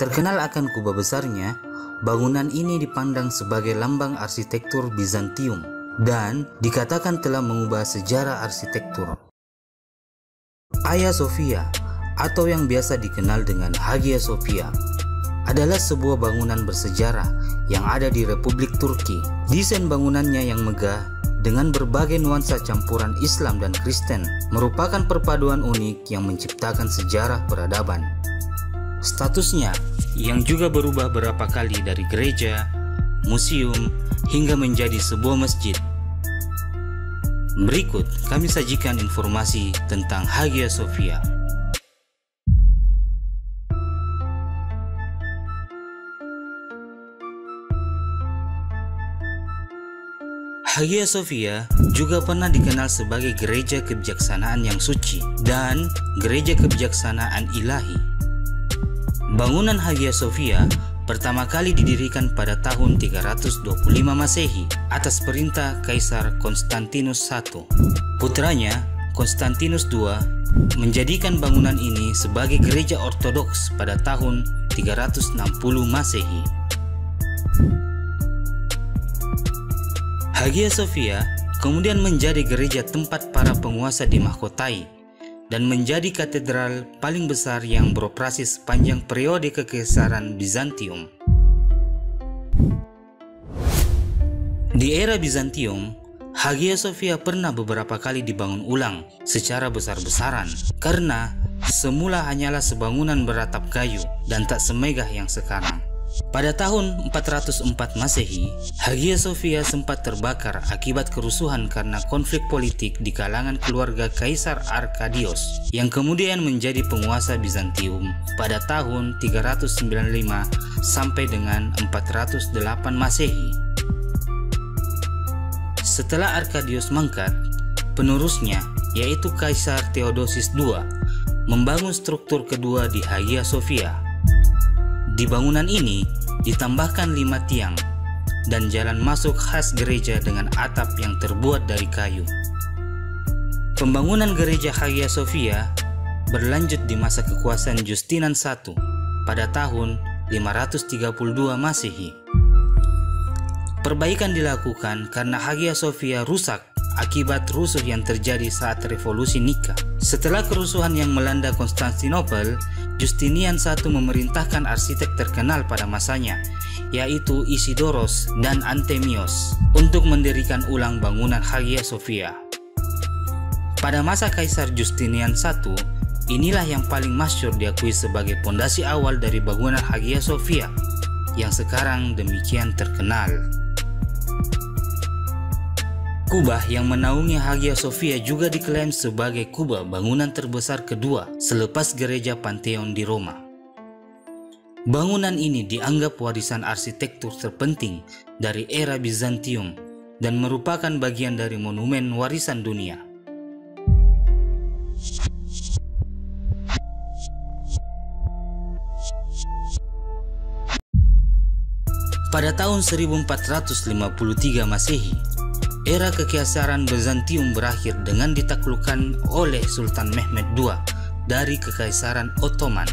Terkenal akan kubah besarnya, bangunan ini dipandang sebagai lambang arsitektur Bizantium dan dikatakan telah mengubah sejarah arsitektur. Hagia Sophia atau yang biasa dikenal dengan Hagia Sophia adalah sebuah bangunan bersejarah yang ada di Republik Turki. Desain bangunannya yang megah dengan berbagai nuansa campuran Islam dan Kristen merupakan perpaduan unik yang menciptakan sejarah peradaban. Statusnya yang juga berubah beberapa kali dari gereja, museum, hingga menjadi sebuah masjid. Berikut kami sajikan informasi tentang Hagia Sophia. Hagia Sophia juga pernah dikenal sebagai gereja kebijaksanaan yang suci dan gereja kebijaksanaan ilahi. Bangunan Hagia Sophia pertama kali didirikan pada tahun 325 Masehi atas perintah Kaisar Konstantinus I. Putranya, Konstantinus II, menjadikan bangunan ini sebagai gereja ortodoks pada tahun 360 Masehi. Hagia Sophia kemudian menjadi gereja tempat para penguasa dimahkotai dan menjadi katedral paling besar yang beroperasi sepanjang periode Kekaisaran Bizantium. Di era Bizantium, Hagia Sophia pernah beberapa kali dibangun ulang secara besar-besaran karena semula hanyalah sebangunan beratap kayu dan tak semegah yang sekarang. Pada tahun 404 Masehi, Hagia Sophia sempat terbakar akibat kerusuhan karena konflik politik di kalangan keluarga Kaisar Arkadios yang kemudian menjadi penguasa Bizantium pada tahun 395 sampai dengan 408 Masehi. Setelah Arkadios mangkat, penerusnya yaitu Kaisar Theodosius II membangun struktur kedua di Hagia Sophia. Di bangunan ini ditambahkan 5 tiang dan jalan masuk khas gereja dengan atap yang terbuat dari kayu. Pembangunan gereja Hagia Sophia berlanjut di masa kekuasaan Justinian I pada tahun 532 Masehi. Perbaikan dilakukan karena Hagia Sophia rusak akibat rusuh yang terjadi saat revolusi Nika. Setelah kerusuhan yang melanda Konstantinopel, Justinian I memerintahkan arsitek terkenal pada masanya, yaitu Isidoros dan Antemios, untuk mendirikan ulang bangunan Hagia Sophia. Pada masa Kaisar Justinian I, inilah yang paling masyhur diakui sebagai pondasi awal dari bangunan Hagia Sophia, yang sekarang demikian terkenal. Kubah yang menaungi Hagia Sophia juga diklaim sebagai kubah bangunan terbesar kedua selepas gereja Pantheon di Roma. Bangunan ini dianggap warisan arsitektur terpenting dari era Bizantium dan merupakan bagian dari monumen warisan dunia. Pada tahun 1453 Masehi, era Kekaisaran Bizantium berakhir dengan ditaklukkan oleh Sultan Mehmed II dari Kekaisaran Ottoman.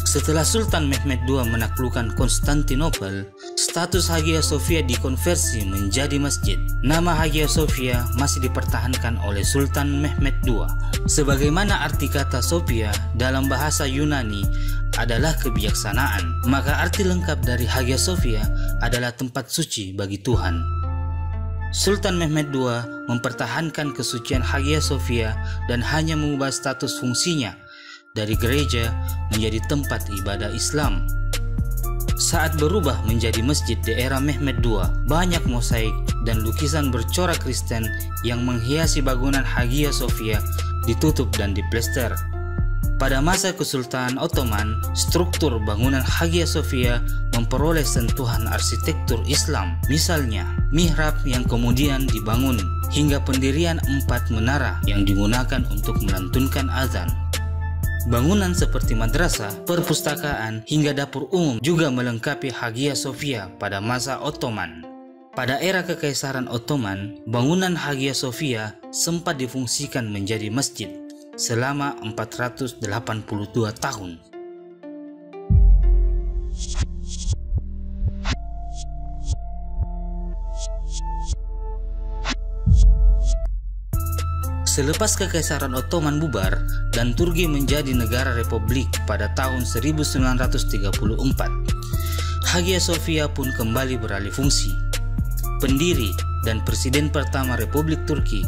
Setelah Sultan Mehmed II menaklukkan Konstantinopel, status Hagia Sophia dikonversi menjadi masjid. Nama Hagia Sophia masih dipertahankan oleh Sultan Mehmed II. Sebagaimana arti kata Sophia dalam bahasa Yunani adalah kebijaksanaan, maka arti lengkap dari Hagia Sophia adalah tempat suci bagi Tuhan. Sultan Mehmed II mempertahankan kesucian Hagia Sophia dan hanya mengubah status fungsinya dari gereja menjadi tempat ibadah Islam. Saat berubah menjadi masjid di era Mehmed II, banyak mosaik dan lukisan bercorak Kristen yang menghiasi bangunan Hagia Sophia ditutup dan diplester. Pada masa Kesultanan Ottoman, struktur bangunan Hagia Sophia memperoleh sentuhan arsitektur Islam, misalnya mihrab yang kemudian dibangun hingga pendirian 4 menara yang digunakan untuk melantunkan azan. Bangunan seperti madrasah, perpustakaan, hingga dapur umum juga melengkapi Hagia Sophia pada masa Ottoman. Pada era Kekaisaran Ottoman, bangunan Hagia Sophia sempat difungsikan menjadi masjid selama 482 tahun. Selepas Kekaisaran Ottoman bubar dan Turki menjadi negara republik pada tahun 1934, Hagia Sophia pun kembali beralih fungsi. Pendiri dan Presiden pertama Republik Turki,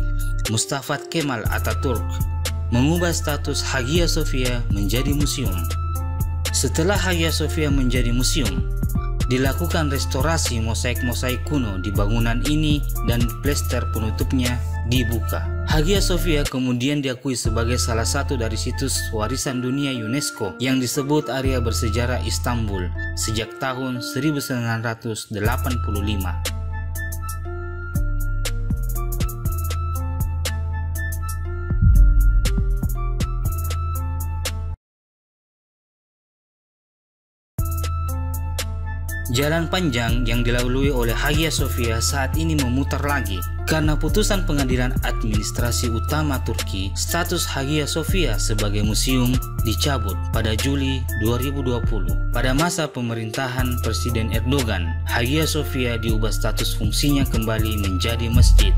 Mustafa Kemal Atatürk, mengubah status Hagia Sophia menjadi museum. Setelah Hagia Sophia menjadi museum, dilakukan restorasi mosaik-mosaik kuno di bangunan ini dan plester penutupnya dibuka. Hagia Sophia kemudian diakui sebagai salah satu dari situs warisan dunia UNESCO yang disebut area bersejarah Istanbul sejak tahun 1985. Jalan panjang yang dilalui oleh Hagia Sophia saat ini memutar lagi karena putusan Pengadilan Administrasi Utama Turki, status Hagia Sophia sebagai museum dicabut pada Juli 2020. Pada masa pemerintahan Presiden Erdogan, Hagia Sophia diubah status fungsinya kembali menjadi masjid.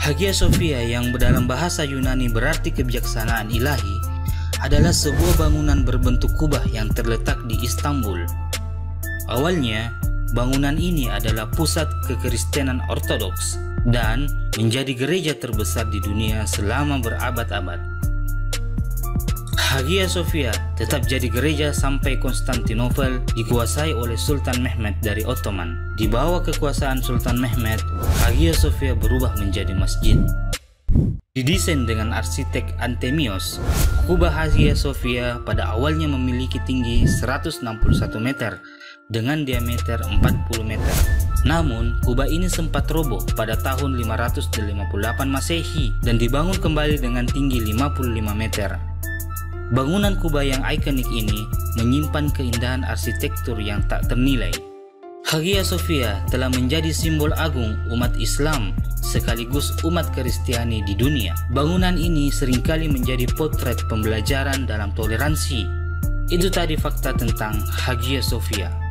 Hagia Sophia yang dalam bahasa Yunani berarti kebijaksanaan ilahi adalah sebuah bangunan berbentuk kubah yang terletak di Istanbul. Awalnya, bangunan ini adalah pusat kekristenan Ortodoks dan menjadi gereja terbesar di dunia selama berabad-abad. Hagia Sophia tetap jadi gereja sampai Konstantinopel dikuasai oleh Sultan Mehmed dari Ottoman. Di bawah kekuasaan Sultan Mehmed, Hagia Sophia berubah menjadi masjid. Didesain dengan arsitek Antemios, kubah Hagia Sophia pada awalnya memiliki tinggi 161 meter dengan diameter 40 meter. Namun, kubah ini sempat roboh pada tahun 558 Masehi dan dibangun kembali dengan tinggi 55 meter. Bangunan kubah yang ikonik ini menyimpan keindahan arsitektur yang tak ternilai. Hagia Sophia telah menjadi simbol agung umat Islam sekaligus umat Kristiani di dunia. Bangunan ini seringkali menjadi potret pembelajaran dalam toleransi. Itu tadi fakta tentang Hagia Sophia.